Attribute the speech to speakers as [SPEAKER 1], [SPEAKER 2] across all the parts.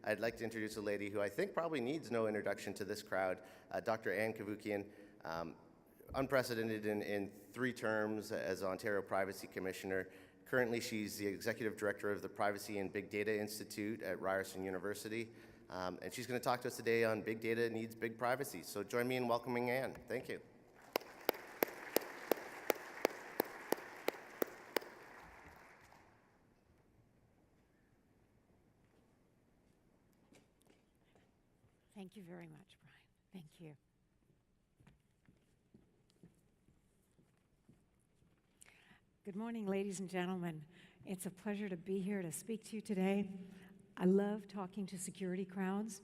[SPEAKER 1] I'd like to introduce a lady who I think probably needs no introduction to this crowd, Dr. Ann Cavoukian. Unprecedented in 3 terms as Ontario Privacy Commissioner. Currently, she's the Executive Director of the Privacy and Big Data Institute at Ryerson University. And she's going to talk to us today on Big Data Needs Big Privacy. So join me in welcoming Ann. Thank you.
[SPEAKER 2] Thank you very much, Brian. Thank you. Good morning, ladies and gentlemen. It's a pleasure to be here to speak to you today. I love talking to security crowds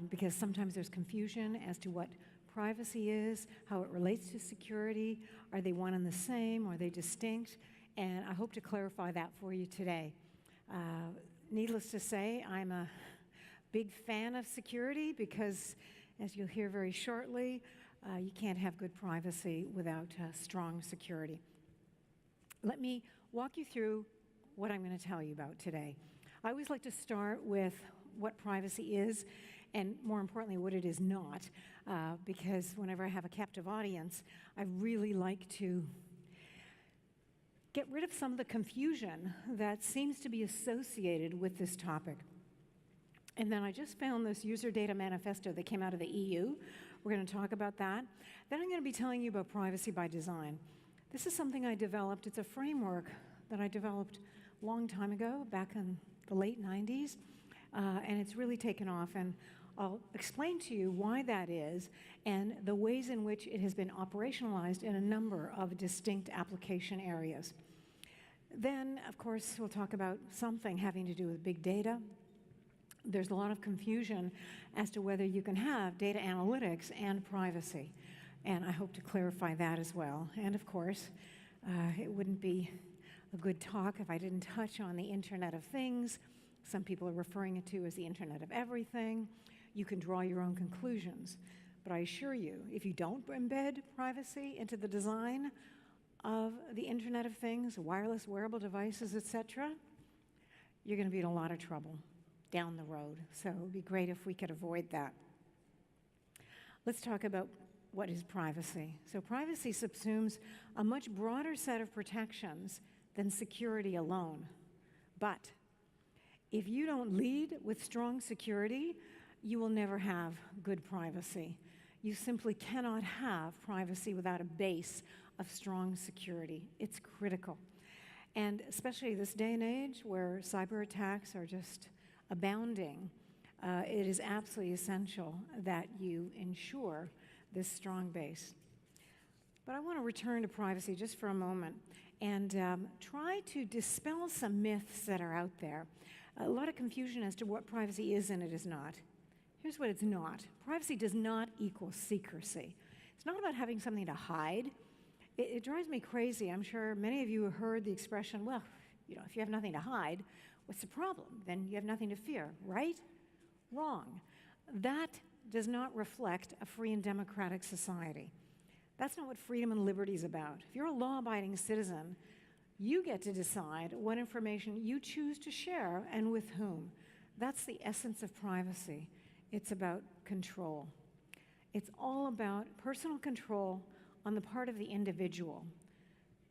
[SPEAKER 2] because sometimes there's confusion as to what privacy is, how it relates to security. Are they one and the same? Are they distinct? And I hope to clarify that for you today. Needless to say, I'm a big fan of security because, as you'll hear very shortly, you can't have good privacy without strong security. Let me walk you through what I'm going to tell you about today. I always like to start with what privacy is and, more importantly, what it is not, because whenever I have a captive audience, I really like to get rid of some of the confusion that seems to be associated with this topic. And then I just found this user data manifesto that came out of the EU. We're going to talk about that. Then I'm going to be telling you about privacy by design. This is something I developed. It's a framework that I developed a long time ago, back in the late 90s, and it's really taken off. And I'll explain to you why that is and the ways in which it has been operationalized in a number of distinct application areas. Then, of course, we'll talk about something having to do with big data. There's a lot of confusion as to whether you can have data analytics and privacy. And I hope to clarify that as well. And of course, it wouldn't be a good talk if I didn't touch on the Internet of Things. Some people are referring it to as the Internet of Everything. You can draw your own conclusions. But I assure you, if you don't embed privacy into the design of the Internet of Things, wireless wearable devices, etc., you're going to be in a lot of trouble down the road. So it would be great if we could avoid that. Let's talk about what is privacy. So privacy subsumes a much broader set of protections than security alone. But if you don't lead with strong security, you will never have good privacy. You simply cannot have privacy without a base of strong security. It's critical. And especially this day and age where cyber attacks are just abounding, it is absolutely essential that you ensure this strong base. But I want to return to privacy just for a moment and try to dispel some myths that are out there. A lot of confusion as to what privacy is and it is not. Here's what it's not. Privacy does not equal secrecy. It's not about having something to hide. It drives me crazy. I'm sure many of you have heard the expression, well, you know, if you have nothing to hide, what's the problem? Then you have nothing to fear, right? Wrong. That does not reflect a free and democratic society. That's not what freedom and liberty is about. If you're a law-abiding citizen, you get to decide what information you choose to share and with whom. That's the essence of privacy. It's about control. It's all about personal control on the part of the individual.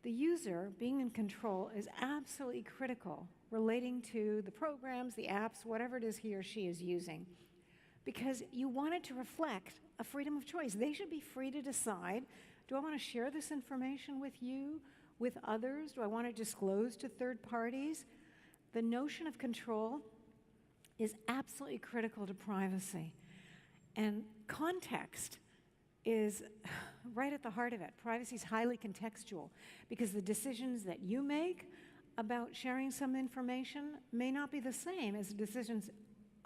[SPEAKER 2] The user being in control is absolutely critical relating to the programs, the apps, whatever it is he or she is using, because you want it to reflect a freedom of choice. They should be free to decide, do I want to share this information with you, with others? Do I want to disclose to third parties? The notion of control is absolutely critical to privacy. And context is right at the heart of it. Privacy is highly contextual because the decisions that you make about sharing some information may not be the same as the decisions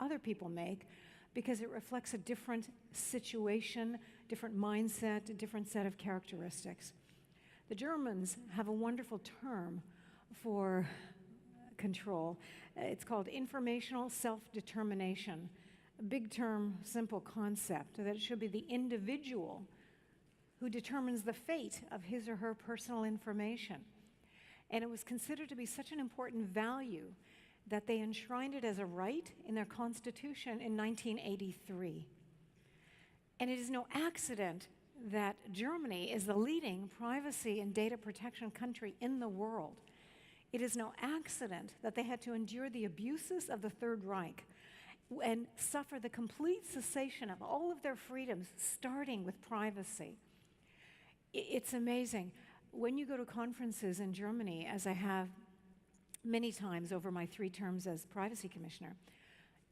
[SPEAKER 2] other people make because it reflects a different situation, different mindset, a different set of characteristics. The Germans have a wonderful term for control. It's called Informational Self-Determination. A big term, simple concept, that it should be the individual who determines the fate of his or her personal information. And it was considered to be such an important value that they enshrined it as a right in their Constitution in 1983. And it is no accident that Germany is the leading privacy and data protection country in the world. It is no accident that they had to endure the abuses of the Third Reich and suffer the complete cessation of all of their freedoms, starting with privacy. It's amazing. When you go to conferences in Germany, as I have many times over my 3 terms as privacy commissioner,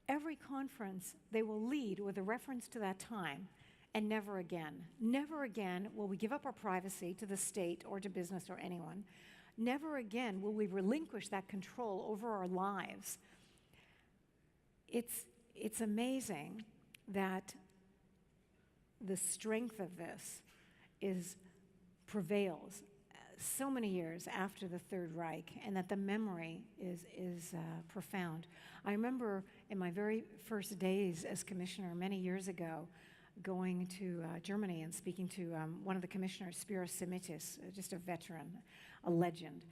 [SPEAKER 2] every conference they will lead with a reference to that time, and never again. Never again will we give up our privacy to the state or to business or anyone. Never again will we relinquish that control over our lives. It's amazing that the strength of this prevails so many years after the Third Reich, and that the memory is profound. I remember in my very first days as commissioner many years ago, going to Germany and speaking to one of the commissioners, Spiros Simitis, just a veteran, a legend.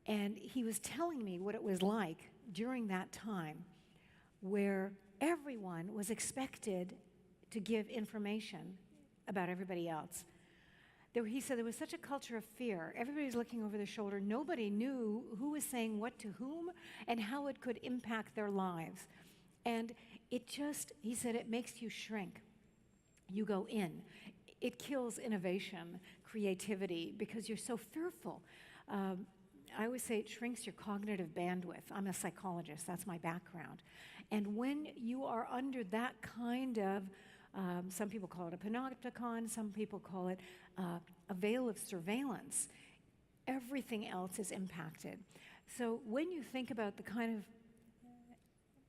[SPEAKER 2] And he was telling me what it was like during that time where everyone was expected to give information about everybody else. He said there was such a culture of fear. Everybody was looking over their shoulder. Nobody knew who was saying what to whom and how it could impact their lives. And he said, it makes you shrink. You go in. It kills innovation, creativity, because you're so fearful. I always say it shrinks your cognitive bandwidth. I'm a psychologist, that's my background. And when you are under that kind of, some people call it a panopticon, some people call it a veil of surveillance, everything else is impacted. So when you think about the kind of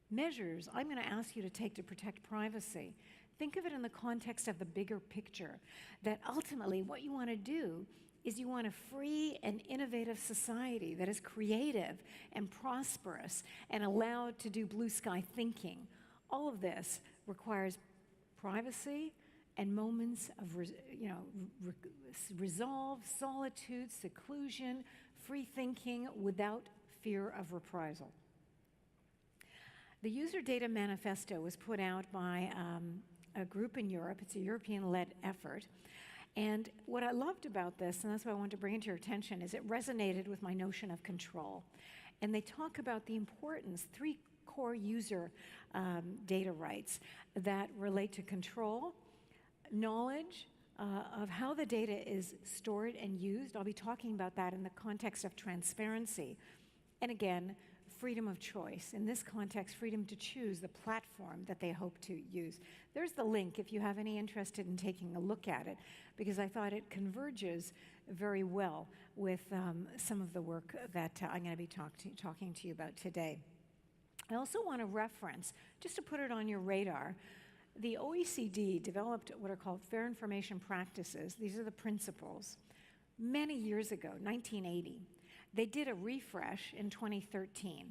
[SPEAKER 2] measures I'm going to ask you to take to protect privacy, think of it in the context of the bigger picture, that ultimately what you want to do is you want a free and innovative society that is creative and prosperous and allowed to do blue sky thinking. All of this requires privacy and moments of resolve, solitude, seclusion, free thinking without fear of reprisal. The User Data Manifesto was put out by a group in Europe. It's a European-led effort. And what I loved about this, and that's why I wanted to bring it to your attention, is it resonated with my notion of control. And they talk about the importance, 3 core user data rights that relate to control, knowledge of how the data is stored and used. I'll be talking about that in the context of transparency. And again, freedom of choice. In this context, freedom to choose the platform that they hope to use. There's the link if you have any interest in taking a look at it, because I thought it converges very well with some of the work that I'm going to be talking to you about today. I also want to reference, just to put it on your radar, the OECD developed what are called fair information practices. These are the principles. Many years ago, 1980, they did a refresh in 2013,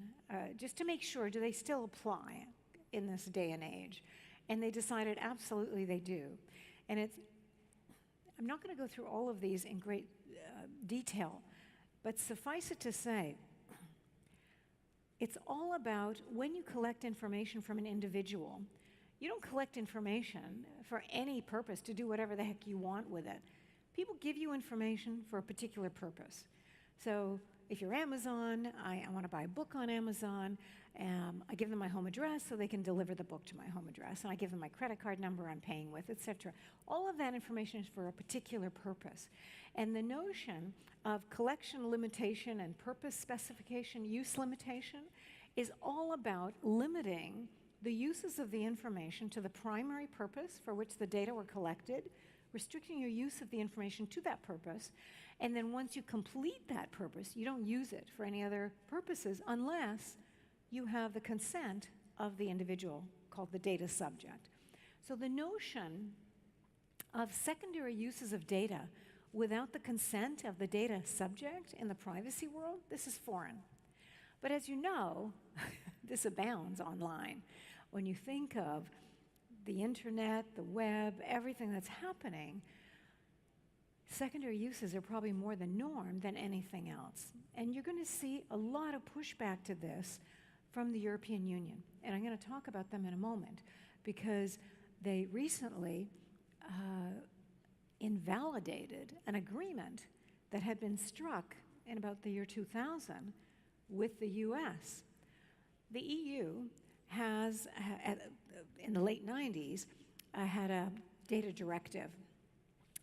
[SPEAKER 2] just to make sure, do they still apply in this day and age? And they decided absolutely they do. And I'm not going to go through all of these in great detail, but suffice it to say, it's all about when you collect information from an individual, you don't collect information for any purpose to do whatever the heck you want with it. People give you information for a particular purpose. So if you're Amazon, I want to buy a book on Amazon, I give them my home address so they can deliver the book to my home address, and I give them my credit card number I'm paying with, etc. All of that information is for a particular purpose. And the notion of collection limitation and purpose specification, use limitation, is all about limiting the uses of the information to the primary purpose for which the data were collected, restricting your use of the information to that purpose, and then once you complete that purpose, you don't use it for any other purposes unless you have the consent of the individual, called the data subject. So the notion of secondary uses of data without the consent of the data subject in the privacy world, this is foreign. But as you know, this abounds online. When you think of the internet, the web, everything that's happening, secondary uses are probably more the norm than anything else. And you're going to see a lot of pushback to this from the European Union. And I'm going to talk about them in a moment because they recently invalidated an agreement that had been struck in about the year 2000 with the US. The EU has, in the late 90s, had a data directive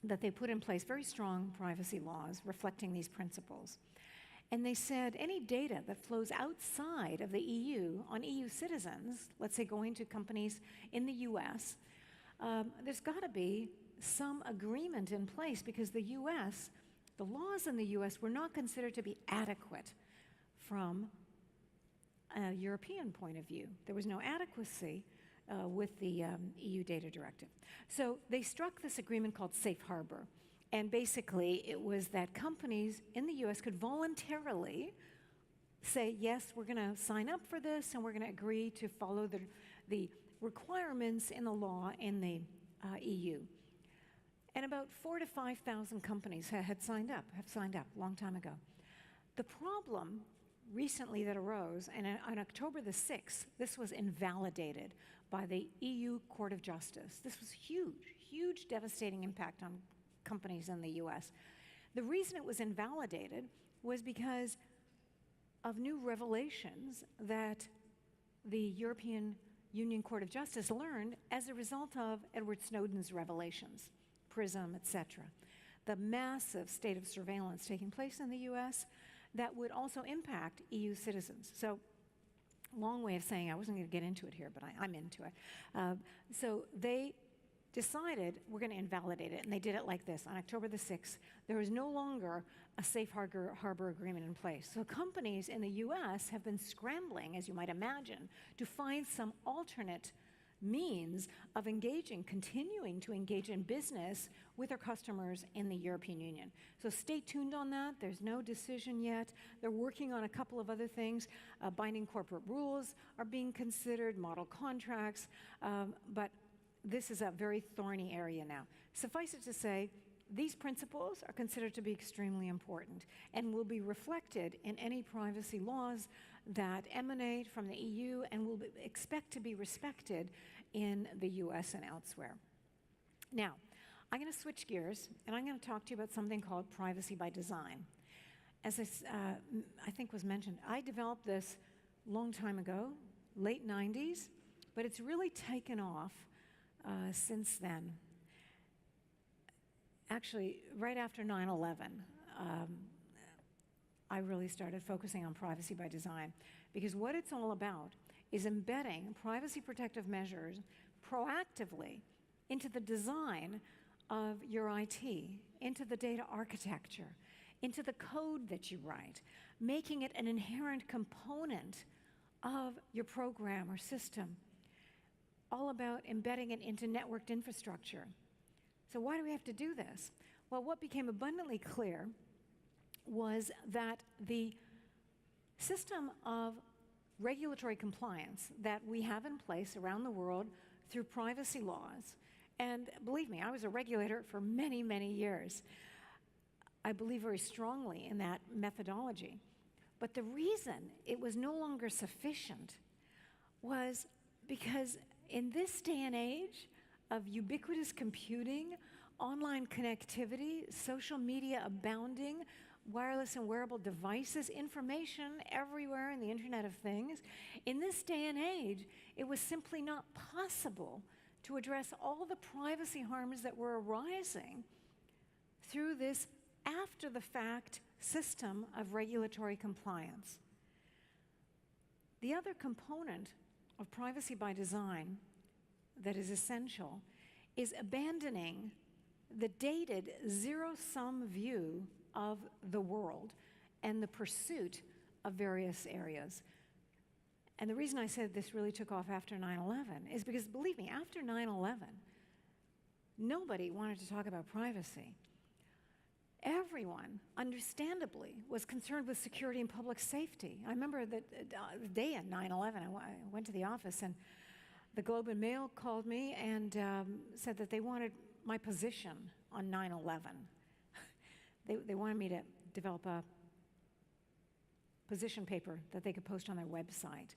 [SPEAKER 2] that they put in place, very strong privacy laws reflecting these principles. And they said any data that flows outside of the EU on EU citizens, let's say going to companies in the US, there's got to be some agreement in place because the US, the laws in the US were not considered to be adequate from a European point of view. There was no adequacy with the EU data directive. So they struck this agreement called Safe Harbor. And basically, it was that companies in the US could voluntarily say, yes, we're going to sign up for this, and we're going to agree to follow the requirements in the law in the EU. And about 4,000 to 5,000 companies have signed up a long time ago. The problem recently that arose, and on October the 6th, this was invalidated by the EU Court of Justice. This was huge, devastating impact on companies in the US. The reason it was invalidated was because of new revelations that the European Union Court of Justice learned as a result of Edward Snowden's revelations, PRISM, etc. The massive state of surveillance taking place in the US that would also impact EU citizens. So, long way of saying I wasn't going to get into it here, but I'm into it. So they decided we're going to invalidate it, and they did it like this. On October the 6th, there is no longer a safe harbor agreement in place. So companies in the US have been scrambling, as you might imagine, to find some alternate means of continuing to engage in business with their customers in the European Union. So stay tuned on that. There's no decision yet. They're working on a couple of other things. Binding corporate rules are being considered, model contracts, but this is a very thorny area now. Suffice it to say, these principles are considered to be extremely important and will be reflected in any privacy laws that emanate from the EU and will expect to be respected in the US and elsewhere. Now, I'm going to switch gears and I'm going to talk to you about something called privacy by design. As I think was mentioned, I developed this a long time ago, late 90s, but it's really taken off since then. Actually, right after 9/11, I really started focusing on privacy by design because what it's all about is embedding privacy protective measures proactively into the design of your IT, into the data architecture, into the code that you write, making it an inherent component of your program or system, all about embedding it into networked infrastructure. So why do we have to do this? Well, what became abundantly clear was that the system of regulatory compliance that we have in place around the world through privacy laws, and believe me, I was a regulator for many, many years. I believe very strongly in that methodology. But the reason it was no longer sufficient was because in this day and age of ubiquitous computing, online connectivity, social media abounding, wireless and wearable devices, information everywhere in the Internet of Things, in this day and age, it was simply not possible to address all the privacy harms that were arising through this after-the-fact system of regulatory compliance. The other component of privacy by design that is essential is abandoning the dated zero-sum view of the world and the pursuit of various areas. And the reason I said this really took off after 9/11 is because, believe me, after 9/11, nobody wanted to talk about privacy. Everyone, understandably, was concerned with security and public safety. I remember the day of 9/11, I went to the office and the Globe and Mail called me and said that they wanted my position on 9/11. They wanted me to develop a position paper that they could post on their website.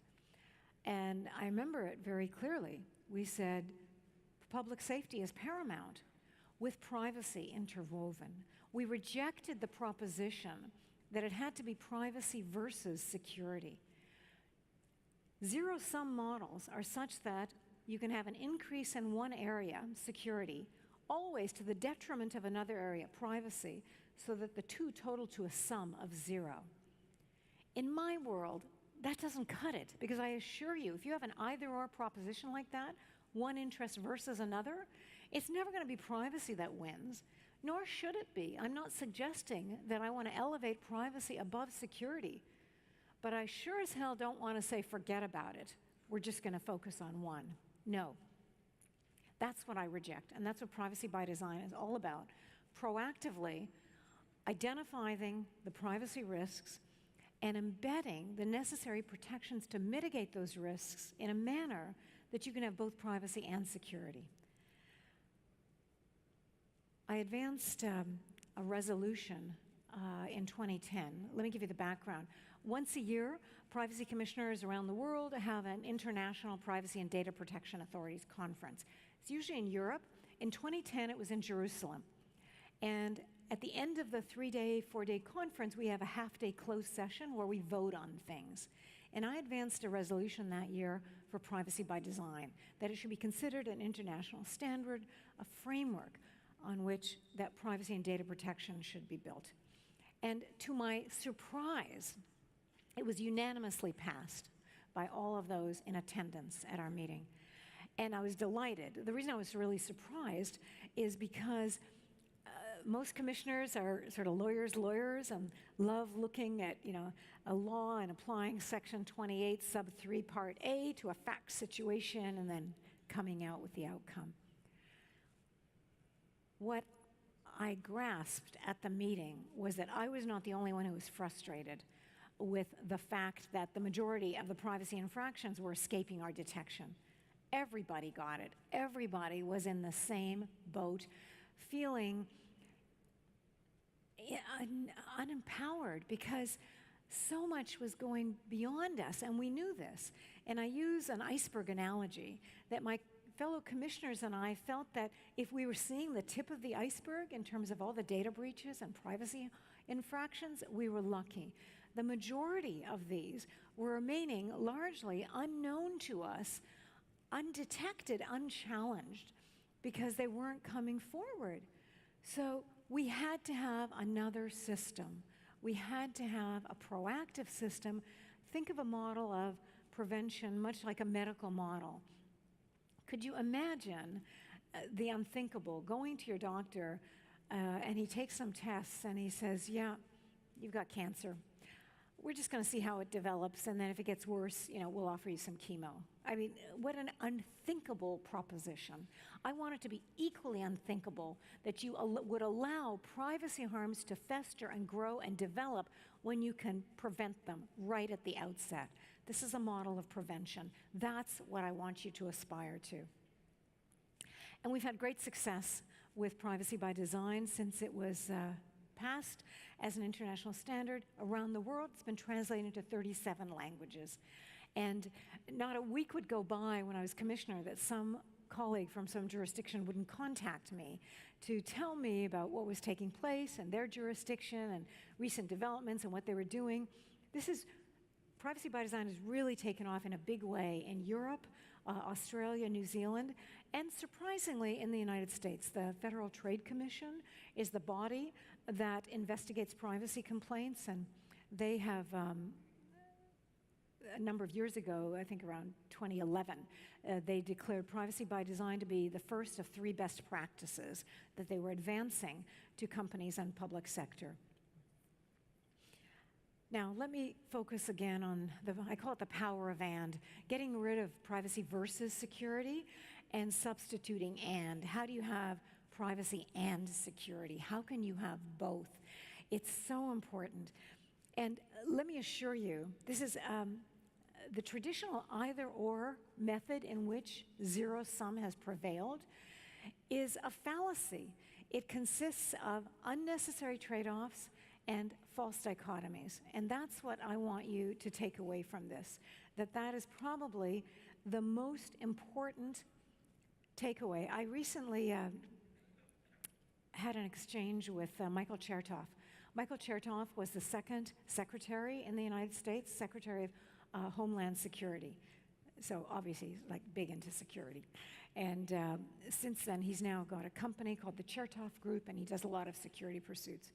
[SPEAKER 2] And I remember it very clearly. We said public safety is paramount with privacy interwoven. We rejected the proposition that it had to be privacy versus security. Zero-sum models are such that you can have an increase in one area, security, always to the detriment of another area, privacy, so that the two total to a sum of 0. In my world, that doesn't cut it, because I assure you, if you have an either-or proposition like that, one interest versus another, it's never going to be privacy that wins, nor should it be. I'm not suggesting that I want to elevate privacy above security, but I sure as hell don't want to say, forget about it. We're just going to focus on one. No. That's what I reject, and that's what privacy by design is all about. Proactively identifying the privacy risks and embedding the necessary protections to mitigate those risks in a manner that you can have both privacy and security. I advanced a resolution in 2010. Let me give you the background. Once a year, privacy commissioners around the world have an International Privacy and Data Protection Authorities conference. It's usually in Europe. In 2010, it was in Jerusalem. And at the end of the 3-day, 4-day conference, we have a half-day closed session where we vote on things. And I advanced a resolution that year for privacy by design, that it should be considered an international standard, a framework on which that privacy and data protection should be built. And to my surprise, it was unanimously passed by all of those in attendance at our meeting. And I was delighted. The reason I was really surprised is because most commissioners are sort of lawyers and love looking at, a law and applying Section 28, Sub 3, Part A to a fact situation and then coming out with the outcome. What I grasped at the meeting was that I was not the only one who was frustrated with the fact that the majority of the privacy infractions were escaping our detection. Everybody got it. Everybody was in the same boat, feeling unempowered because so much was going beyond us, and we knew this. And I use an iceberg analogy that my fellow commissioners and I felt that if we were seeing the tip of the iceberg in terms of all the data breaches and privacy infractions, we were lucky. The majority of these were remaining largely unknown to us, undetected, unchallenged, because they weren't coming forward. So we had to have another system. We had to have a proactive system. Think of a model of prevention much like a medical model. Could you imagine the unthinkable, going to your doctor and he takes some tests and he says, yeah, you've got cancer. We're just going to see how it develops, and then if it gets worse, we'll offer you some chemo. I mean, what an unthinkable proposition. I want it to be equally unthinkable that you would allow privacy harms to fester and grow and develop when you can prevent them right at the outset. This is a model of prevention. That's what I want you to aspire to. And we've had great success with privacy by design since it was passed as an international standard around the world. It's been translated into 37 languages. And not a week would go by when I was commissioner that some colleague from some jurisdiction wouldn't contact me to tell me about what was taking place in their jurisdiction and recent developments and what they were doing. Privacy by design has really taken off in a big way in Europe, Australia, New Zealand, and surprisingly in the United States. The Federal Trade Commission is the body that investigates privacy complaints, and they have a number of years ago, I think around 2011, they declared privacy by design to be the first of 3 best practices that they were advancing to companies and public sector. Now, let me focus again on I call it the power of and, getting rid of privacy versus security and substituting and. How do you have privacy and security? How can you have both? It's so important. And let me assure you, this is the traditional either-or method in which zero-sum has prevailed is a fallacy. It consists of unnecessary trade-offs and false dichotomies. And that's what I want you to take away from this, that is probably the most important takeaway. I recently had an exchange with Michael Chertoff. Michael Chertoff was the second secretary in the United States, Secretary of Homeland Security. So obviously he's like big into security. And since then he's now got a company called the Chertoff Group, and he does a lot of security pursuits.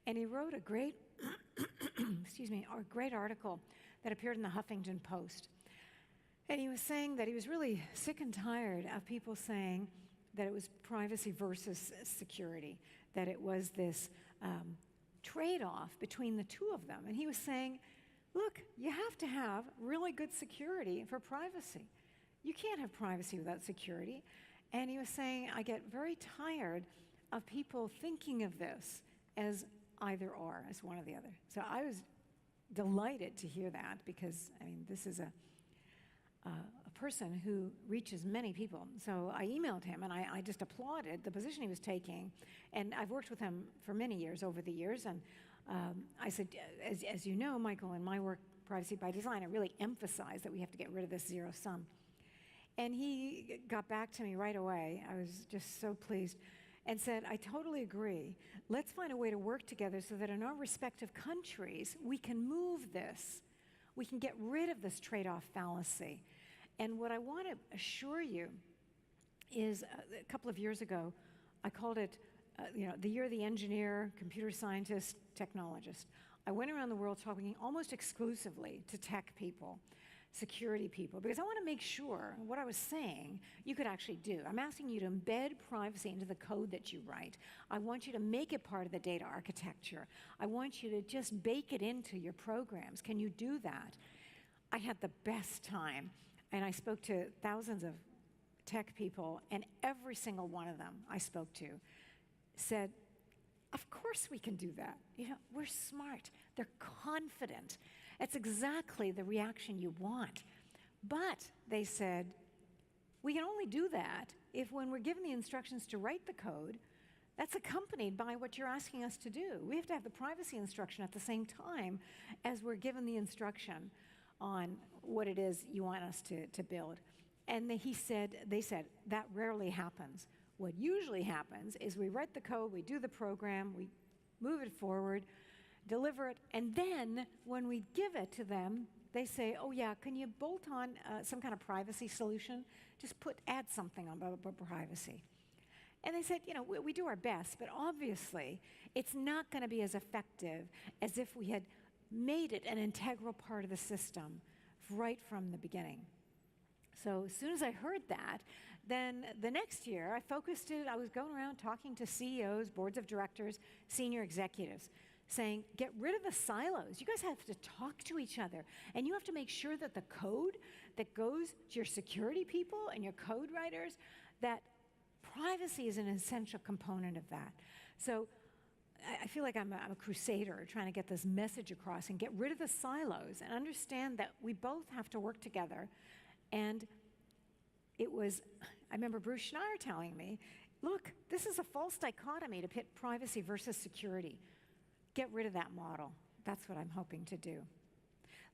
[SPEAKER 2] And he wrote a great, excuse me, a great article that appeared in the Huffington Post. And he was saying that he was really sick and tired of people saying that it was privacy versus security, that it was this trade-off between the two of them. And he was saying, look, you have to have really good security for privacy. You can't have privacy without security. And he was saying, I get very tired of people thinking of this as either or, as one or the other. So I was delighted to hear that, because, I mean, this is a person who reaches many people. So I emailed him, and I just applauded the position he was taking. And I've worked with him for many years, over the years, and I said, as you know, Michael, in my work, Privacy by Design, I really emphasize that we have to get rid of this zero sum. And he got back to me right away. I was just so pleased, and said, I totally agree. Let's find a way to work together so that in our respective countries, we can move this. We can get rid of this trade-off fallacy. And what I want to assure you is, a couple of years ago, I called it the year of the engineer, computer scientist, technologist. I went around the world talking almost exclusively to tech people, security people, because I want to make sure what I was saying you could actually do. I'm asking you to embed privacy into the code that you write. I want you to make it part of the data architecture. I want you to just bake it into your programs. Can you do that? I had the best time, and I spoke to thousands of tech people, and every single one of them I spoke to said, of course we can do that. You know, we're smart. They're confident. It's exactly the reaction you want. But they said, we can only do that if, when we're given the instructions to write the code, that's accompanied by what you're asking us to do. We have to have the privacy instruction at the same time as we're given the instruction on what it is you want us to build. And they said, that rarely happens. What usually happens is we write the code, we do the program, we move it forward, deliver it, and then when we give it to them, they say, oh yeah, can you bolt on some kind of privacy solution? Just add something on about privacy. And they said, you know, we do our best, but obviously it's not going to be as effective as if we had made it an integral part of the system right from the beginning. So as soon as I heard that, then the next year I focused it, I was going around talking to CEOs, boards of directors, senior executives, saying, get rid of the silos. You guys have to talk to each other, and you have to make sure that the code that goes to your security people and your code writers, that privacy is an essential component of that. So I feel like I'm a crusader trying to get this message across and get rid of the silos and understand that we both have to work together. And it was, I remember Bruce Schneier telling me, look, this is a false dichotomy to pit privacy versus security. Get rid of that model. That's what I'm hoping to do.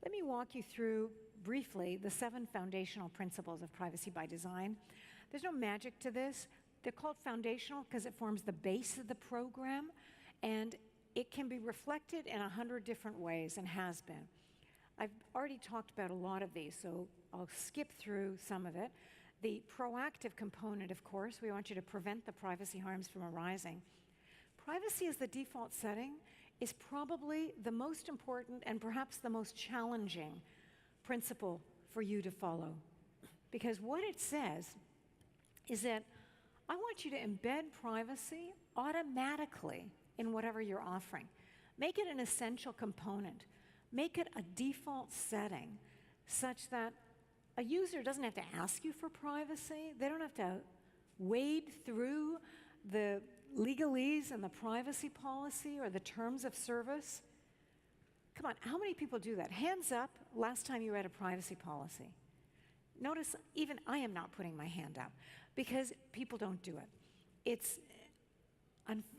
[SPEAKER 2] Let me walk you through briefly the 7 foundational principles of privacy by design. There's no magic to this. They're called foundational because it forms the base of the program, and it can be reflected in 100 different ways and has been. I've already talked about a lot of these, so I'll skip through some of it. The proactive component, of course, we want you to prevent the privacy harms from arising. Privacy as the default setting is probably the most important and perhaps the most challenging principle for you to follow. Because what it says is that I want you to embed privacy automatically in whatever you're offering. Make it an essential component. Make it a default setting such that a user doesn't have to ask you for privacy. They don't have to wade through the legalese and the privacy policy or the terms of service. Come on, how many people do that? Hands up, last time you read a privacy policy. Notice, even I am not putting my hand up because people don't do it. It's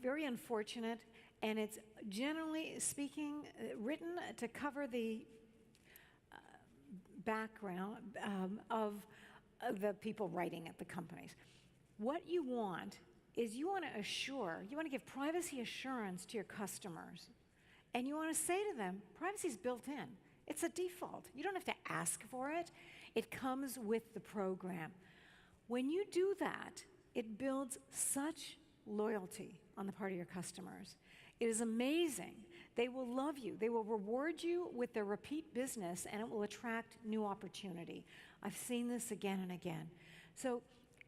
[SPEAKER 2] very unfortunate, And it's generally speaking written to cover the background of the people writing at the companies. What you want is you want to give privacy assurance to your customers. And you want to say to them, privacy is built in. It's a default. You don't have to ask for it. It comes with the program. When you do that, it builds such loyalty on the part of your customers. It is amazing. They will love you. They will reward you with their repeat business, and it will attract new opportunity. I've seen this again and again. So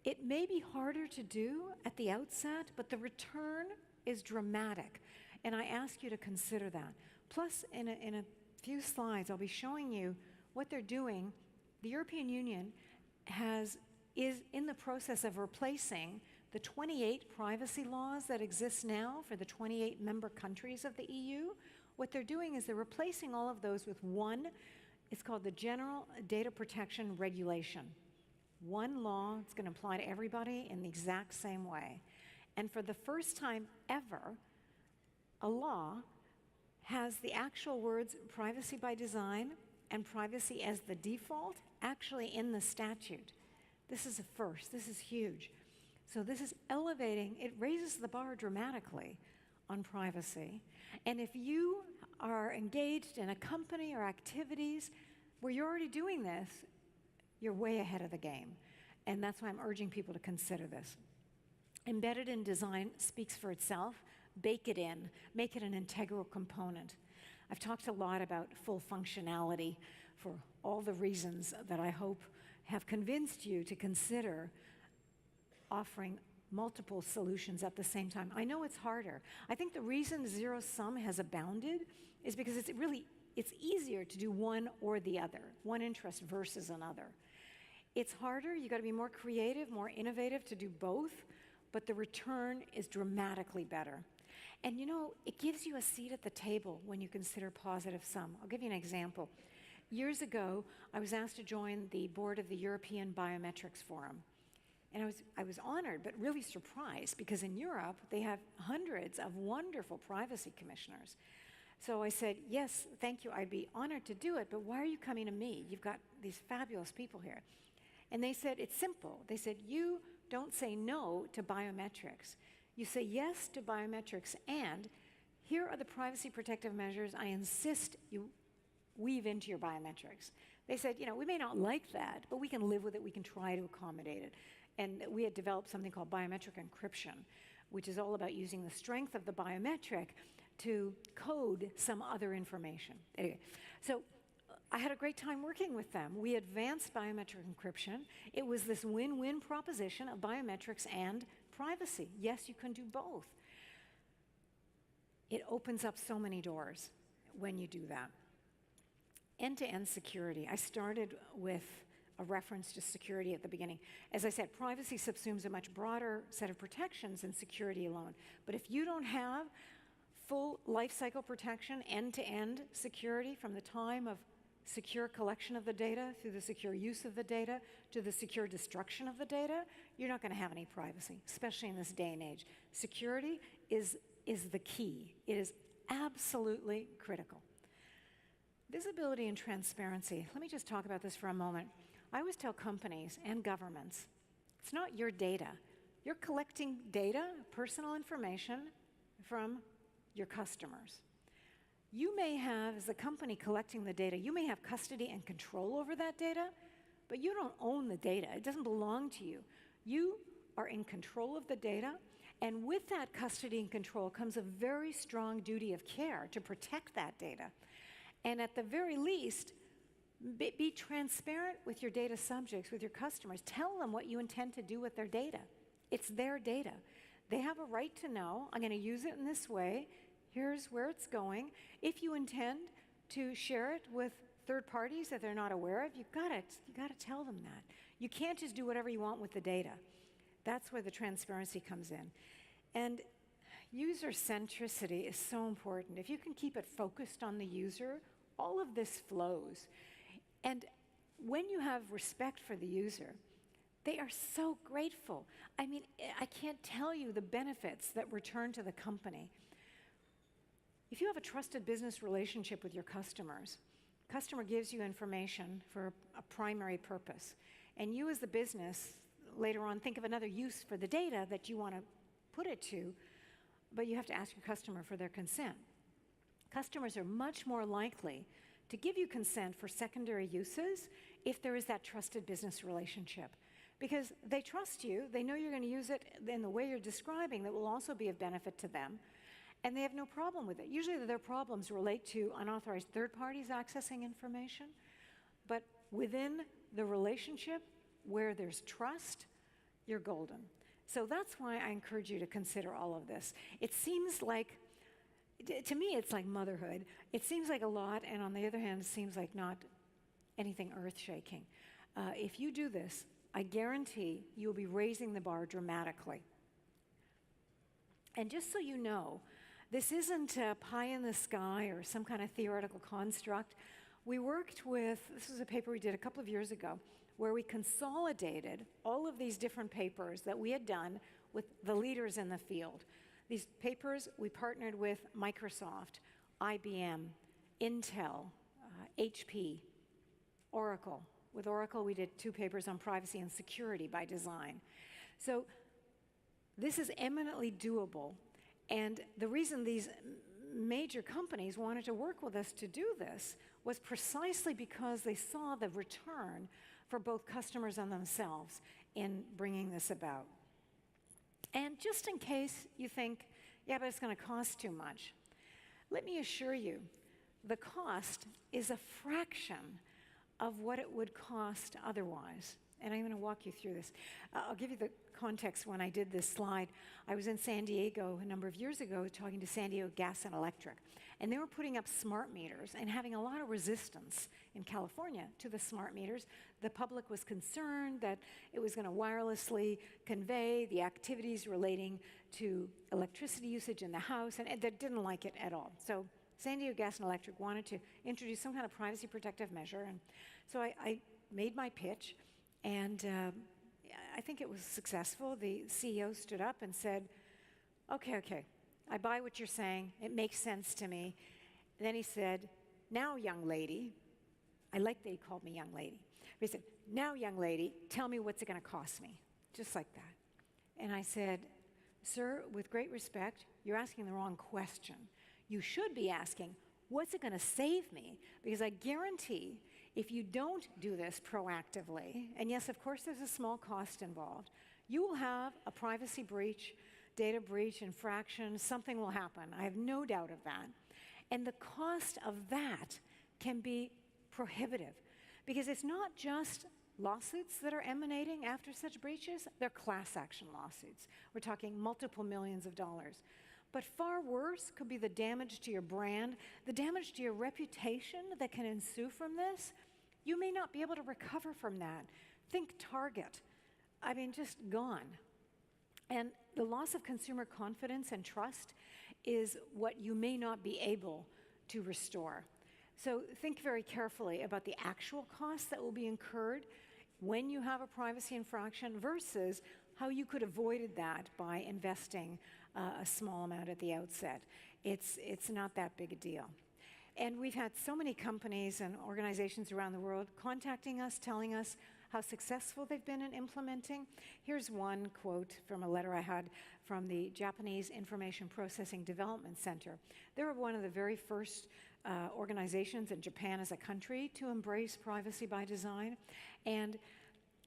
[SPEAKER 2] it may be harder to do at the outset, but the return is dramatic. And I ask you to consider that. Plus, in a few slides, I'll be showing you what they're doing. The European Union is in the process of replacing the 28 privacy laws that exist now for the 28 member countries of the EU. What they're doing is they're replacing all of those with one. It's called the General Data Protection Regulation. One law, it's going to apply to everybody in the exact same way. And for the first time ever, a law has the actual words privacy by design and privacy as the default actually in the statute. This is a first. This is huge. So this is elevating. It raises the bar dramatically on privacy. And if you are engaged in a company or activities where you're already doing this, you're way ahead of the game. And that's why I'm urging people to consider this. Embedded in design speaks for itself. Bake it in. Make it an integral component. I've talked a lot about full functionality for all the reasons that I hope have convinced you to consider offering multiple solutions at the same time. I know it's harder. I think the reason zero sum has abounded is because it's easier to do one or the other, one interest versus another. It's harder. You got to be more creative, more innovative to do both, but the return is dramatically better. And you know, it gives you a seat at the table when you consider positive sum. I'll give you an example. Years ago, I was asked to join the board of the European Biometrics Forum. And I was honored, but really surprised, because in Europe, they have hundreds of wonderful privacy commissioners. So I said, yes, thank you, I'd be honored to do it, but why are you coming to me? You've got these fabulous people here. And they said, it's simple. They said, you don't say no to biometrics. You say yes to biometrics, and here are the privacy protective measures I insist you weave into your biometrics. They said, you know, we may not like that, but we can live with it, we can try to accommodate it. And we had developed something called Biometric Encryption, which is all about using the strength of the biometric to code some other information. Anyway, so I had a great time working with them. We advanced biometric encryption. It was this win-win proposition of biometrics and privacy. Yes, you can do both. It opens up so many doors when you do that. End-to-end security. I started with a reference to security at the beginning. As I said, privacy subsumes a much broader set of protections than security alone. But if you don't have full lifecycle protection, end-to-end security from the time of secure collection of the data through the secure use of the data to the secure destruction of the data, you're not going to have any privacy, especially in this day and age. Security is the key. It is absolutely critical. Visibility and transparency. Let me just talk about this for a moment. I always tell companies and governments, it's not your data. You're collecting data, personal information from your customers. You may have, as a company collecting the data, you may have custody and control over that data, but you don't own the data. It doesn't belong to you. You are in control of the data, and with that custody and control comes a very strong duty of care to protect that data. And at the very least, be transparent with your data subjects, with your customers. Tell them what you intend to do with their data. It's their data. They have a right to know, I'm going to use it in this way. Here's where it's going. If you intend to share it with third parties that they're not aware of, you got to tell them that. You can't just do whatever you want with the data. That's where the transparency comes in. And user centricity is so important. If you can keep it focused on the user, all of this flows. And when you have respect for the user, they are so grateful. I mean, I can't tell you the benefits that return to the company. If you have a trusted business relationship with your customers, customer gives you information for a primary purpose, and you as the business later on think of another use for the data that you want to put it to, but you have to ask your customer for their consent. Customers are much more likely to give you consent for secondary uses if there is that trusted business relationship, because they trust you, they know you're going to use it in the way you're describing that will also be of benefit to them, and they have no problem with it. Usually their problems relate to unauthorized third parties accessing information, but within the relationship where there's trust, you're golden. So that's why I encourage you to consider all of this. It seems like, to me, it's like motherhood. It seems like a lot, and on the other hand, it seems like not anything earth-shaking. If you do this, I guarantee you'll be raising the bar dramatically. And just so you know, this isn't pie in the sky or some kind of theoretical construct. We worked with, this was a paper we did a couple of years ago, where we consolidated all of these different papers that we had done with the leaders in the field. These papers, we partnered with Microsoft, IBM, Intel, HP, Oracle. With Oracle, we did 2 papers on privacy and security by design. So this is eminently doable. And the reason these major companies wanted to work with us to do this was precisely because they saw the return for both customers and themselves in bringing this about. And just in case you think, yeah, but it's going to cost too much, let me assure you, the cost is a fraction of what it would cost otherwise. And I'm going to walk you through this. I'll give you the context when I did this slide. I was in San Diego a number of years ago talking to San Diego Gas and Electric. And they were putting up smart meters and having a lot of resistance in California to the smart meters. The public was concerned that it was going to wirelessly convey the activities relating to electricity usage in the house, and they didn't like it at all. So San Diego Gas and Electric wanted to introduce some kind of privacy protective measure. And so I made my pitch, and I think it was successful. The CEO stood up and said, okay, I buy what you're saying. It makes sense to me. And then he said, now, young lady, I like that he called me young lady. But he said, now, young lady, tell me what's it going to cost me, just like that. And I said, sir, with great respect, you're asking the wrong question. You should be asking, what's it going to save me? Because I guarantee if you don't do this proactively, and yes, of course, there's a small cost involved, you will have a privacy breach, data breach, infraction, something will happen. I have no doubt of that. And the cost of that can be prohibitive, because it's not just lawsuits that are emanating after such breaches, they're class action lawsuits. We're talking multiple millions of dollars. But far worse could be the damage to your brand, the damage to your reputation that can ensue from this. You may not be able to recover from that. Think Target. I mean, just gone. And the loss of consumer confidence and trust is what you may not be able to restore. So think very carefully about the actual costs that will be incurred when you have a privacy infraction versus how you could avoid that by investing a small amount at the outset. It's not that big a deal. And we've had so many companies and organizations around the world contacting us, telling us how successful they've been in implementing. Here's one quote from a letter I had from the Japanese Information Processing Development Center. They were one of the very first organizations in Japan as a country to embrace privacy by design. And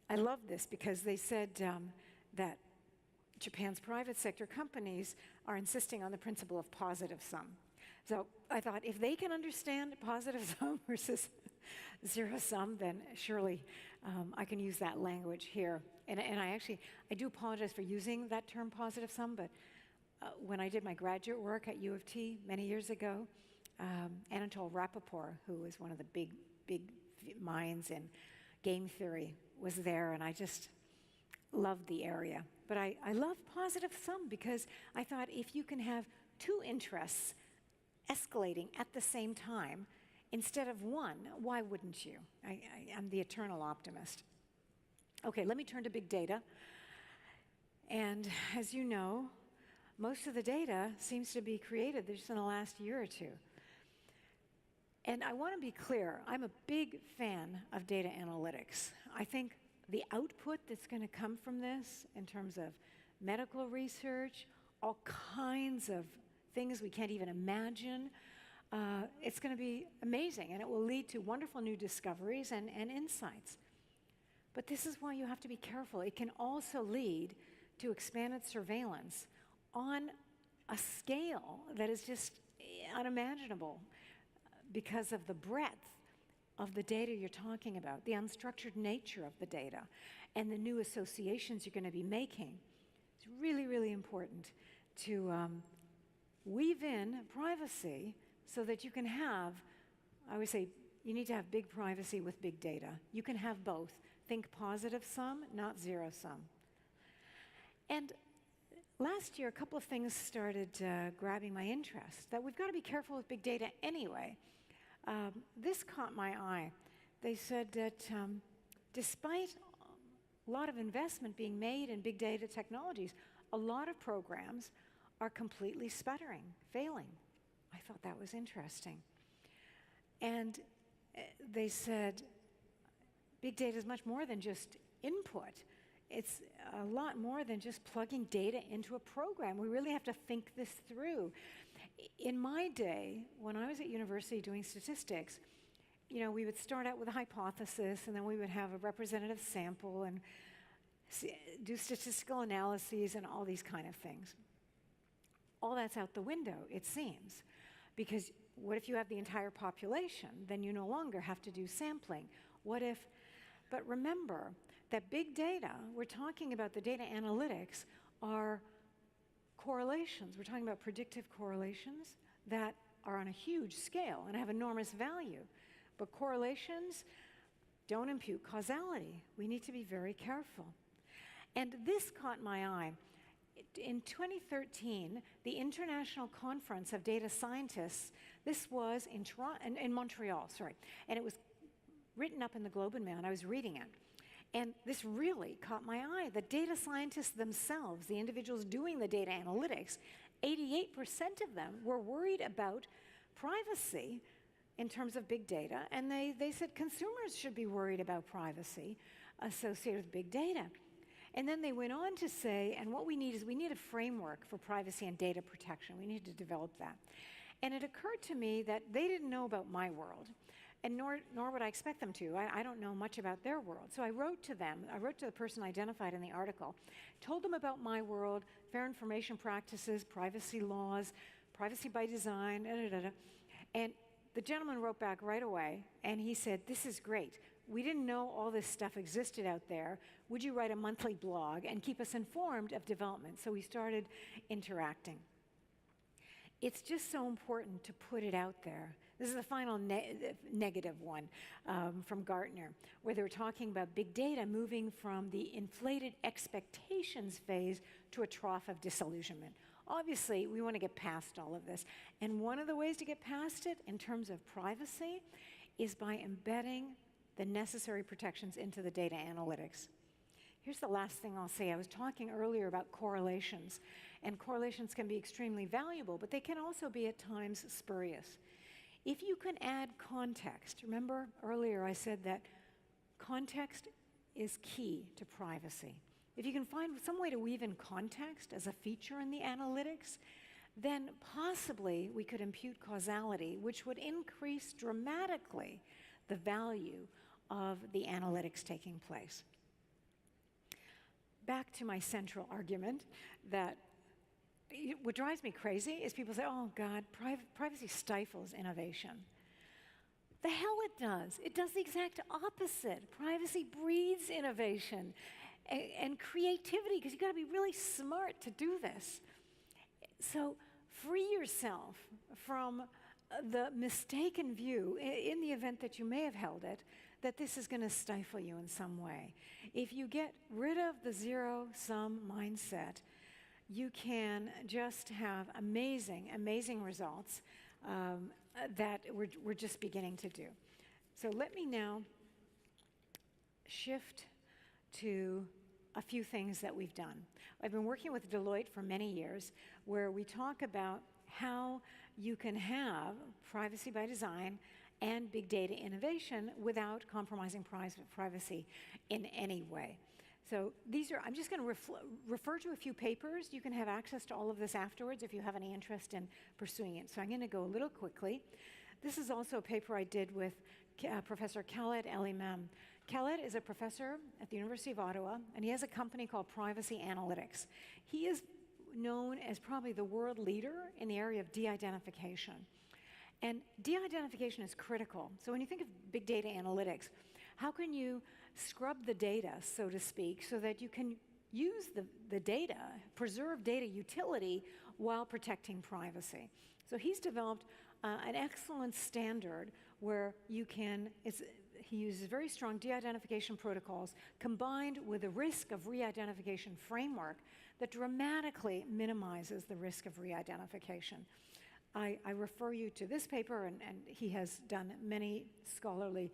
[SPEAKER 2] I love this because they said that Japan's private sector companies are insisting on the principle of positive sum. So I thought, if they can understand positive sum versus zero sum, then surely I can use that language here. And I do apologize for using that term positive sum, but when I did my graduate work at U of T many years ago, Anatole Rappaport, who was one of the big minds in game theory, was there, and I just loved the area. But I love positive sum because I thought if you can have two interests escalating at the same time instead of one, why wouldn't you? I'm the eternal optimist. Okay, let me turn to big data. And as you know, Most of the data seems to be created just in the last year or two. And I want to be clear, I'm a big fan of data analytics. I think the output that's going to come from this in terms of medical research, all kinds of things we can't even imagine, it's going to be amazing, and it will lead to wonderful new discoveries and insights. But this is why you have to be careful. It can also lead to expanded surveillance on a scale that is just unimaginable because of the breadth of the data you're talking about, the unstructured nature of the data, and the new associations you're going to be making. It's really, really important to weave in privacy so that you can have, I would say, you need to have big privacy with big data. You can have both. Think positive sum, not zero sum. And last year, a couple of things started grabbing my interest, that we've got to be careful with big data anyway. This caught my eye. They said that despite a lot of investment being made in big data technologies, a lot of programs are completely sputtering, failing. I thought that was interesting. And they said big data is much more than just input. It's a lot more than just plugging data into a program. We really have to think this through. In my day, when I was at university doing statistics, you know, we would start out with a hypothesis, and then we would have a representative sample and do statistical analyses and all these kind of things. All that's out the window, it seems, because what if you have the entire population? Then you no longer have to do sampling. What if, but remember that big data, we're talking about the data analytics, are correlations. We're talking about predictive correlations that are on a huge scale and have enormous value. But correlations don't impute causality. We need to be very careful. And this caught my eye. In 2013, the International Conference of Data Scientists, this was in Montreal, and it was written up in the Globe and Mail, and I was reading it. And this really caught my eye. The data scientists themselves, the individuals doing the data analytics, 88% of them were worried about privacy in terms of big data, and they said consumers should be worried about privacy associated with big data. And then they went on to say, and what we need is we need a framework for privacy and data protection. We need to develop that. And it occurred to me that they didn't know about my world, and nor would I expect them to. I don't know much about their world. So I wrote to them. I wrote to the person identified in the article, told them about my world, fair information practices, privacy laws, privacy by design, and the gentleman wrote back right away, and he said, "This is great. We didn't know all this stuff existed out there. Would you write a monthly blog and keep us informed of development?" So we started interacting. It's just so important to put it out there. This is the final negative one from Gartner, where they were talking about big data moving from the inflated expectations phase to a trough of disillusionment. Obviously, we want to get past all of this. And one of the ways to get past it in terms of privacy is by embedding the necessary protections into the data analytics. Here's the last thing I'll say. I was talking earlier about correlations, and correlations can be extremely valuable, but they can also be at times spurious. If you can add context, remember earlier I said that context is key to privacy. If you can find some way to weave in context as a feature in the analytics, then possibly we could impute causality, which would increase dramatically the value of the analytics taking place. Back to my central argument that what drives me crazy is people say, "Oh God, privacy stifles innovation." The hell it does. It does the exact opposite. Privacy breeds innovation and creativity, because you've got to be really smart to do this. So free yourself from the mistaken view, in the event that you may have held it, that this is going to stifle you in some way. If you get rid of the zero-sum mindset, you can just have amazing, amazing results that we're just beginning to do. So let me now shift to a few things that we've done. I've been working with Deloitte for many years, where we talk about how you can have privacy by design and big data innovation without compromising privacy in any way. So these are, I'm just going to refer to a few papers. You can have access to all of this afterwards if you have any interest in pursuing it. So I'm going to go a little quickly. This is also a paper I did with Professor Khaled El-Imam. Khaled is a professor at the University of Ottawa, and he has a company called Privacy Analytics. He is known as probably the world leader in the area of de-identification. And de-identification is critical. So when you think of big data analytics, how can you scrub the data, so to speak, so that you can use the data, preserve data utility while protecting privacy? So he's developed an excellent standard where you can, he uses very strong de-identification protocols combined with a risk of re-identification framework that dramatically minimizes the risk of re-identification. I refer you to this paper, and he has done many scholarly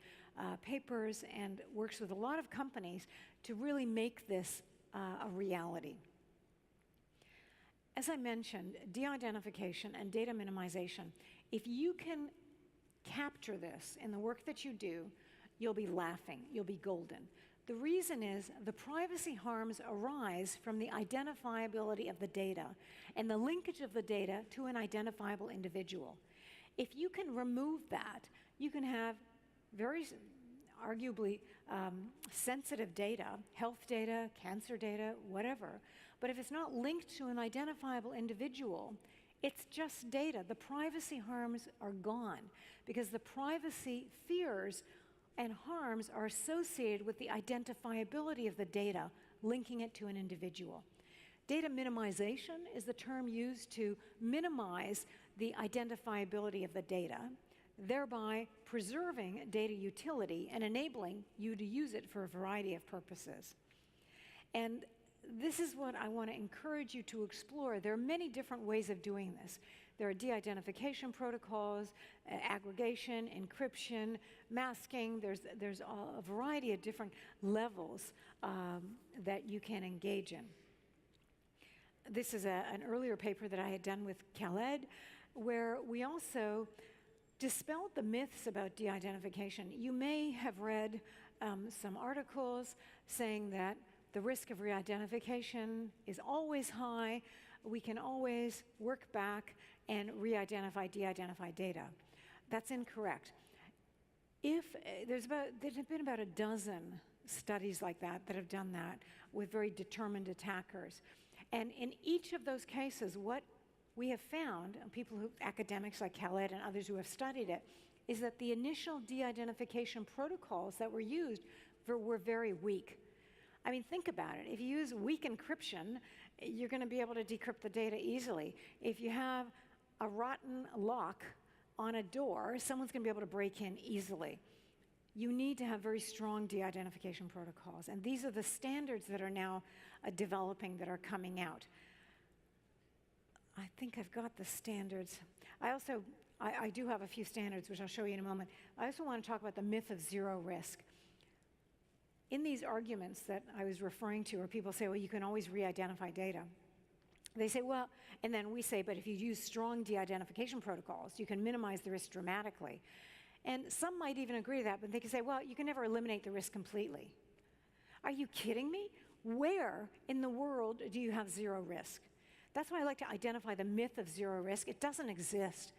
[SPEAKER 2] papers and works with a lot of companies to really make this a reality. As I mentioned, de-identification and data minimization, if you can capture this in the work that you do, you'll be laughing, you'll be golden. The reason is the privacy harms arise from the identifiability of the data and the linkage of the data to an identifiable individual. If you can remove that, you can have very arguably sensitive data, health data, cancer data, whatever, but if it's not linked to an identifiable individual, it's just data. The privacy harms are gone because the privacy fears and harms are associated with the identifiability of the data, linking it to an individual. Data minimization is the term used to minimize the identifiability of the data, thereby preserving data utility and enabling you to use it for a variety of purposes. And this is what I want to encourage you to explore. There are many different ways of doing this. There are de-identification protocols, aggregation, encryption, masking. There's a variety of different levels that you can engage in. This is an earlier paper that I had done with Khaled, where we also dispelled the myths about de-identification. You may have read some articles saying that the risk of re-identification is always high. We can always work back and re-identify de-identified data. That's incorrect. There's been about a dozen studies like that have done that with very determined attackers. And in each of those cases, what we have found, academics like Khaled and others who have studied it, is that the initial de-identification protocols that were used were very weak. I mean, think about it. If you use weak encryption, you're going to be able to decrypt the data easily. If you have a rotten lock on a door, someone's going to be able to break in easily. You need to have very strong de-identification protocols. And these are the standards that are now developing, that are coming out. I think I've got the standards. I do have a few standards, which I'll show you in a moment. I also want to talk about the myth of zero risk. In these arguments that I was referring to, where people say, well, you can always re-identify data, they say, well, and then we say, but if you use strong de-identification protocols, you can minimize the risk dramatically. And some might even agree to that, but they can say, well, you can never eliminate the risk completely. Are you kidding me? Where in the world do you have zero risk? That's why I like to identify the myth of zero risk. It doesn't exist.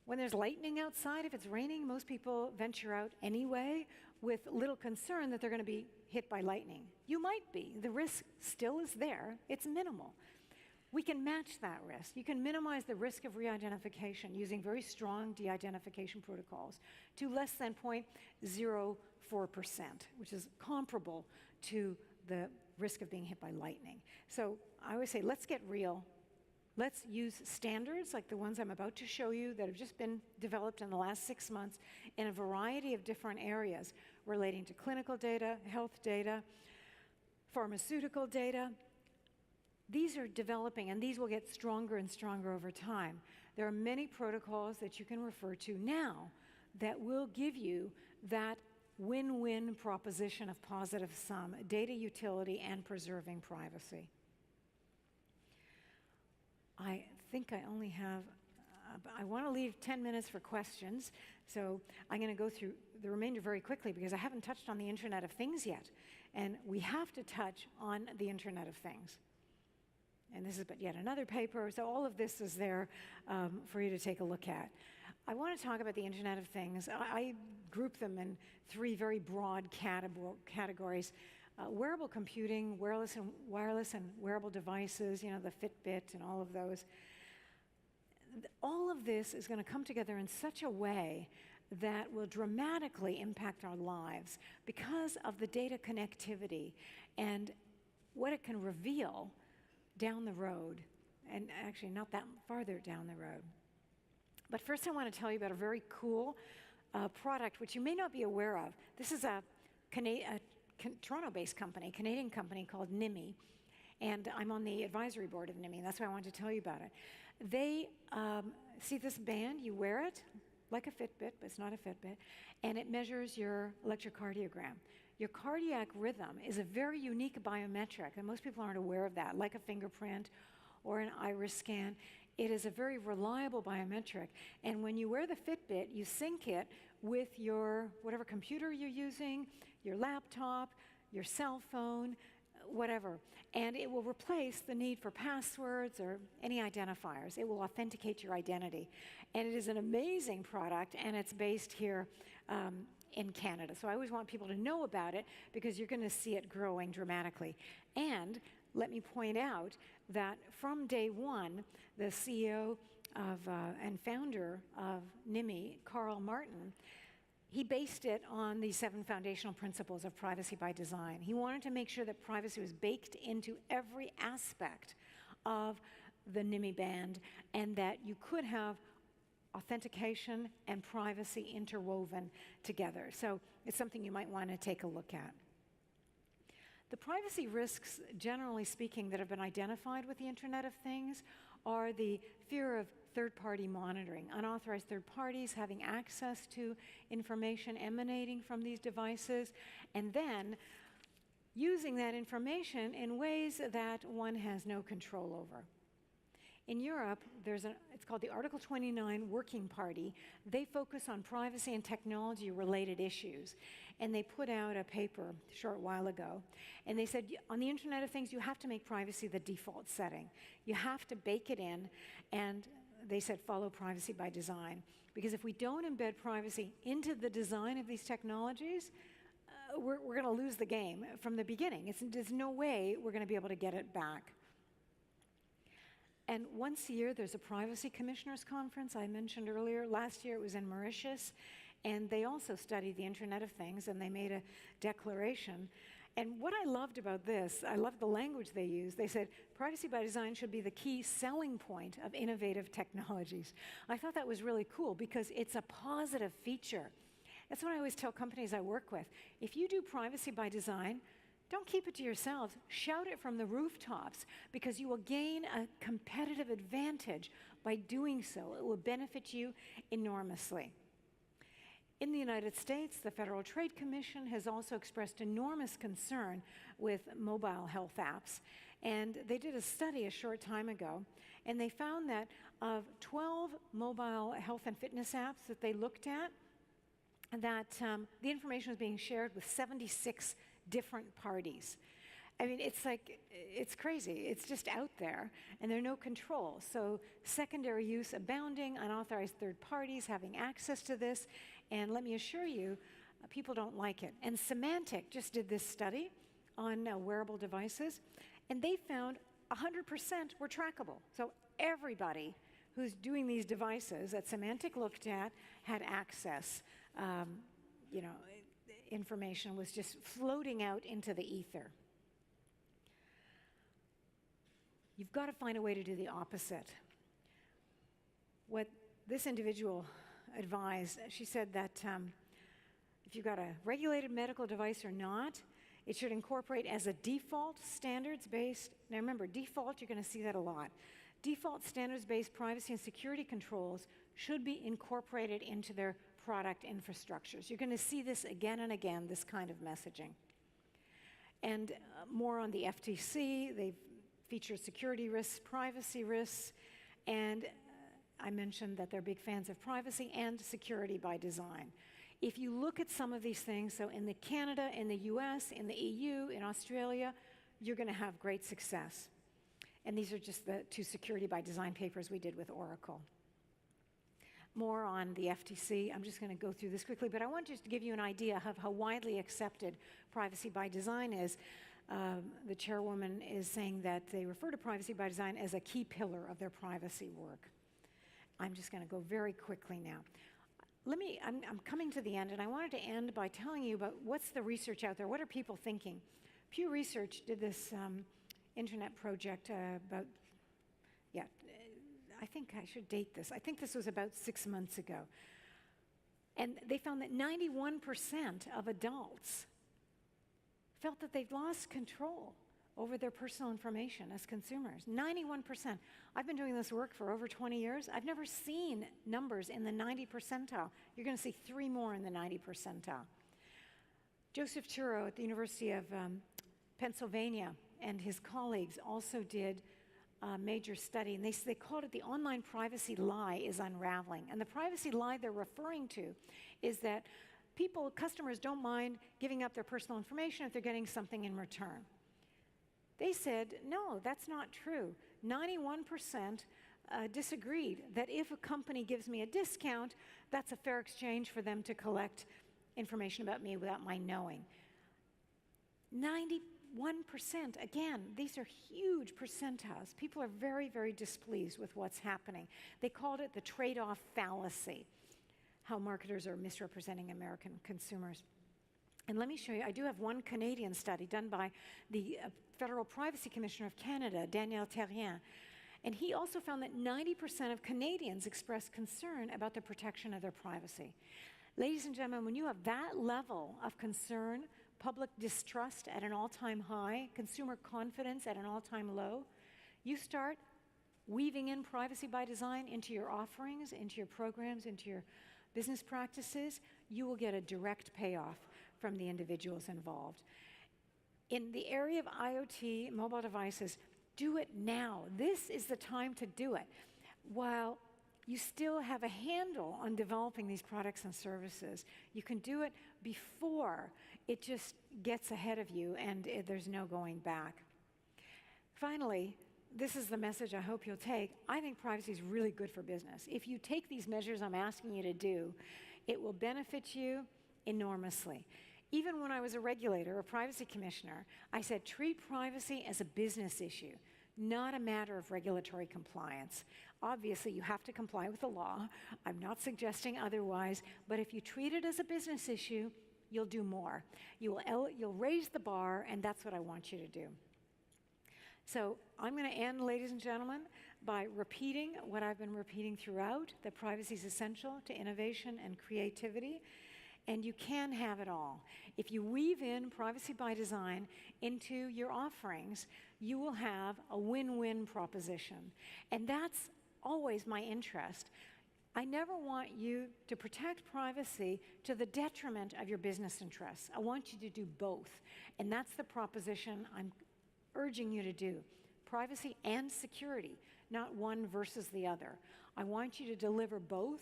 [SPEAKER 2] When there's lightning outside, if it's raining, most people venture out anyway with little concern that they're going to be hit by lightning. You might be. The risk still is there. It's minimal. We can match that risk. You can minimize the risk of re-identification using very strong de-identification protocols to less than 0.04%, which is comparable to the risk of being hit by lightning. So I always say, let's get real. Let's use standards like the ones I'm about to show you that have just been developed in the last 6 months in a variety of different areas relating to clinical data, health data, pharmaceutical data. These are developing, and these will get stronger and stronger over time. There are many protocols that you can refer to now that will give you that win-win proposition of positive sum, data utility and preserving privacy. I think I only have, I want to leave 10 minutes for questions, so I'm going to go through the remainder very quickly because I haven't touched on the Internet of Things yet, and we have to touch on the Internet of Things. And this is but yet another paper, so all of this is there for you to take a look at. I want to talk about the Internet of Things. I group them in three very broad categories. Wearable computing, wireless and wearable devices, you know, the Fitbit and all of those. All of this is going to come together in such a way that will dramatically impact our lives because of the data connectivity and what it can reveal down the road, and actually not that farther down the road. But first I want to tell you about a very cool product which you may not be aware of. This is a Toronto-based company, Canadian company called NIMI, and I'm on the advisory board of NIMI, and that's why I wanted to tell you about it. They, see this band, you wear it like a Fitbit, but it's not a Fitbit, and it measures your electrocardiogram. Your cardiac rhythm is a very unique biometric, and most people aren't aware of that, like a fingerprint or an iris scan. It is a very reliable biometric, and when you wear the Fitbit, you sync it with your whatever computer you're using, your laptop, your cell phone, whatever, and it will replace the need for passwords or any identifiers. It will authenticate your identity, and it is an amazing product, and it's based here in Canada. So I always want people to know about it because you're going to see it growing dramatically. And let me point out that from day one, the CEO of, and founder of NIMI, Carl Martin, he based it on the 7 foundational principles of privacy by design. He wanted to make sure that privacy was baked into every aspect of the NIMI band and that you could have authentication and privacy interwoven together. So it's something you might want to take a look at. The privacy risks, generally speaking, that have been identified with the Internet of Things are the fear of third-party monitoring, unauthorized third parties having access to information emanating from these devices, and then using that information in ways that one has no control over. In Europe, it's called the Article 29 Working Party. They focus on privacy and technology-related issues. And they put out a paper a short while ago. And they said, on the Internet of Things, you have to make privacy the default setting. You have to bake it in. And they said, follow privacy by design. Because if we don't embed privacy into the design of these technologies, we're going to lose the game from the beginning. There's no way we're going to be able to get it back. And once a year, there's a Privacy Commissioners Conference I mentioned earlier. Last year, it was in Mauritius. And they also studied the Internet of Things, and they made a declaration. And what I loved about this, I loved the language they used. They said, privacy by design should be the key selling point of innovative technologies. I thought that was really cool because it's a positive feature. That's what I always tell companies I work with. If you do privacy by design, don't keep it to yourselves. Shout it from the rooftops because you will gain a competitive advantage by doing so. It will benefit you enormously. In the United States, the Federal Trade Commission has also expressed enormous concern with mobile health apps. And they did a study a short time ago, and they found that of 12 mobile health and fitness apps that they looked at, that the information was being shared with 76 different parties. I mean, it's crazy. It's just out there, and there are no controls. So secondary use abounding, unauthorized third parties having access to this, and let me assure you, people don't like it. And Symantec just did this study on wearable devices, and they found 100% were trackable. So everybody who's doing these devices that Symantec looked at had access. Information was just floating out into the ether. You've got to find a way to do the opposite. What this individual advised, she said that if you've got a regulated medical device or not, it should incorporate as a default standards-based, now remember, default, you're going to see that a lot. Default standards-based privacy and security controls should be incorporated into their product infrastructures. You're going to see this again and again, this kind of messaging. And more on the FTC. They've featured security risks, privacy risks, and I mentioned that they're big fans of privacy and security by design. If you look at some of these things, so in Canada, in the US, in the EU, in Australia, you're going to have great success. And these are just the 2 security by design papers we did with Oracle. More on the FTC. I'm just going to go through this quickly, but I want just to give you an idea of how widely accepted privacy by design is. The chairwoman is saying that they refer to privacy by design as a key pillar of their privacy work. I'm just going to go very quickly now. I'm coming to the end, and I wanted to end by telling you about what's the research out there. What are people thinking? Pew Research did this internet project I think I should date this. I think this was about 6 months ago. And they found that 91% of adults felt that they've lost control over their personal information as consumers. 91%. I've been doing this work for over 20 years. I've never seen numbers in the 90 percentile. You're going to see 3 more in the 90 percentile. Joseph Turo at the University of Pennsylvania and his colleagues also did a major study, and they called it the online privacy lie is unraveling. And the privacy lie they're referring to is that customers don't mind giving up their personal information if they're getting something in return. They said, no, that's not true. 91% disagreed that if a company gives me a discount, that's a fair exchange for them to collect information about me without my knowing. 91%, again, these are huge percentiles. People are very, very displeased with what's happening. They called it the trade-off fallacy, how marketers are misrepresenting American consumers. And let me show you, I do have one Canadian study done by the Federal Privacy Commissioner of Canada, Daniel Terrien. And he also found that 90% of Canadians expressed concern about the protection of their privacy. Ladies and gentlemen, when you have that level of concern, public distrust at an all-time high, consumer confidence at an all-time low, you start weaving in privacy by design into your offerings, into your programs, into your business practices, you will get a direct payoff from the individuals involved. In the area of IoT, mobile devices, do it now. This is the time to do it. While you still have a handle on developing these products and services, you can do it before it just gets ahead of you and there's no going back. Finally, this is the message I hope you'll take. I think privacy is really good for business. If you take these measures I'm asking you to do, it will benefit you enormously. Even when I was a regulator, a privacy commissioner, I said treat privacy as a business issue, not a matter of regulatory compliance. Obviously, you have to comply with the law. I'm not suggesting otherwise, but if you treat it as a business issue, you'll do more. You'll raise the bar, and that's what I want you to do. So I'm going to end, ladies and gentlemen, by repeating what I've been repeating throughout, that privacy is essential to innovation and creativity, and you can have it all. If you weave in privacy by design into your offerings, you will have a win-win proposition. And that's always my interest. I never want you to protect privacy to the detriment of your business interests. I want you to do both. And that's the proposition I'm urging you to do. Privacy and security, not one versus the other. I want you to deliver both,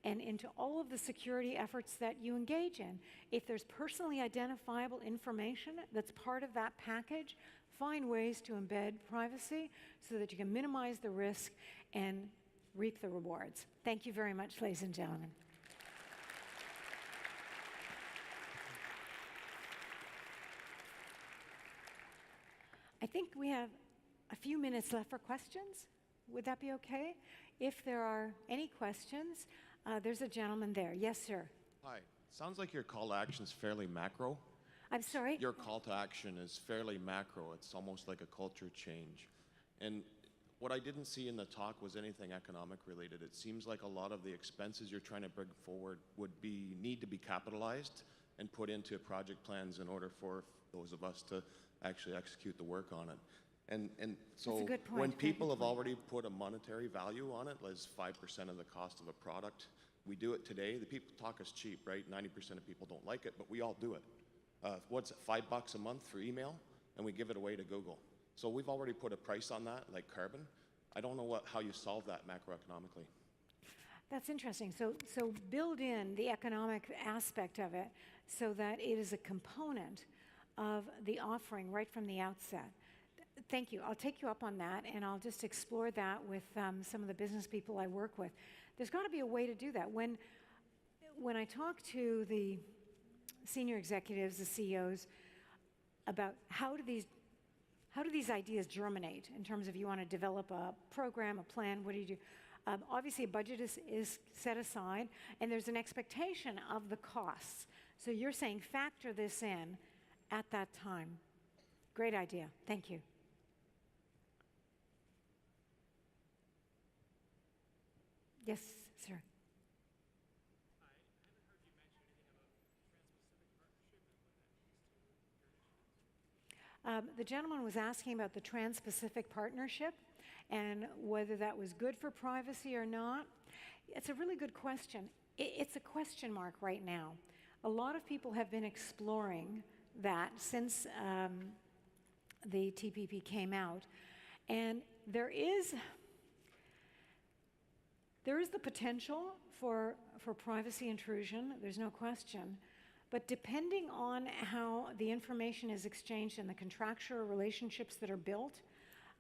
[SPEAKER 2] and into all of the security efforts that you engage in. If there's personally identifiable information that's part of that package, find ways to embed privacy so that you can minimize the risk and reap the rewards. Thank you very much, ladies and gentlemen. I think we have a few minutes left for questions. Would that be okay? If there are any questions, there's a gentleman there. Yes, sir.
[SPEAKER 3] Hi. Sounds like your call to action is fairly macro.
[SPEAKER 2] I'm sorry?
[SPEAKER 3] Your call to action is fairly macro. It's almost like a culture change. And what I didn't see in the talk was anything economic related. It seems like a lot of the expenses you're trying to bring forward need to be capitalized and put into project plans in order for those of us to actually execute the work on it. And so
[SPEAKER 2] That's a good point.
[SPEAKER 3] when
[SPEAKER 2] Very
[SPEAKER 3] people
[SPEAKER 2] good
[SPEAKER 3] have
[SPEAKER 2] point.
[SPEAKER 3] already put a monetary value on it, as 5% of the cost of a product, We do it today. The people talk is cheap, right? 90% of people don't like it, but we all do it. What's it, $5 a month for email? And we give it away to Google. So we've already put a price on that, like carbon. I don't know how you solve that macroeconomically.
[SPEAKER 2] That's interesting. So build in the economic aspect of it so that it is a component of the offering right from the outset. Thank you. I'll take you up on that, and I'll just explore that with some of the business people I work with. There's got to be a way to do that. When I talk to the senior executives, the CEOs, about how do these ideas germinate in terms of you want to develop a program, a plan, what do you do? Obviously, a budget is set aside, and there's an expectation of the costs. So you're saying factor this in at that time. Great idea. Thank you. Yes, sir. The gentleman was asking about the Trans-Pacific Partnership and whether that was good for privacy or not. It's a really good question. It's a question mark right now. A lot of people have been exploring that since the TPP came out, and there is the potential for privacy intrusion, there's no question, but depending on how the information is exchanged and the contractual relationships that are built,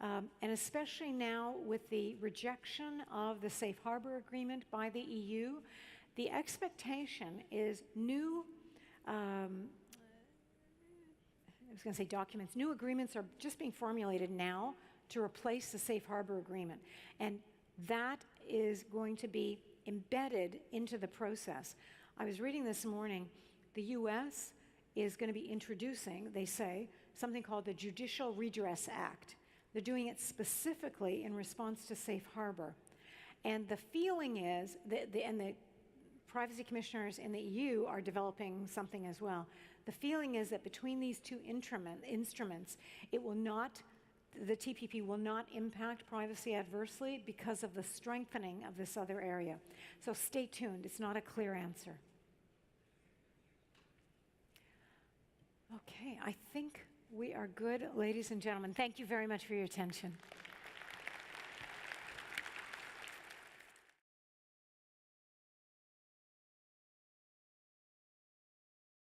[SPEAKER 2] and especially now with the rejection of the Safe Harbor Agreement by the EU, the expectation is new, I was going to say documents, new agreements are just being formulated now to replace the Safe Harbor Agreement. And that is going to be embedded into the process. I was reading this morning, the US is going to be introducing, they say, something called the Judicial Redress Act. They're doing it specifically in response to Safe Harbor. And the feeling is, and the privacy commissioners in the EU are developing something as well. The feeling is that between these two instruments, it will not, the TPP will not impact privacy adversely because of the strengthening of this other area. So stay tuned. It's not a clear answer. Okay, I think we are good, ladies and gentlemen. Thank you very much for your attention.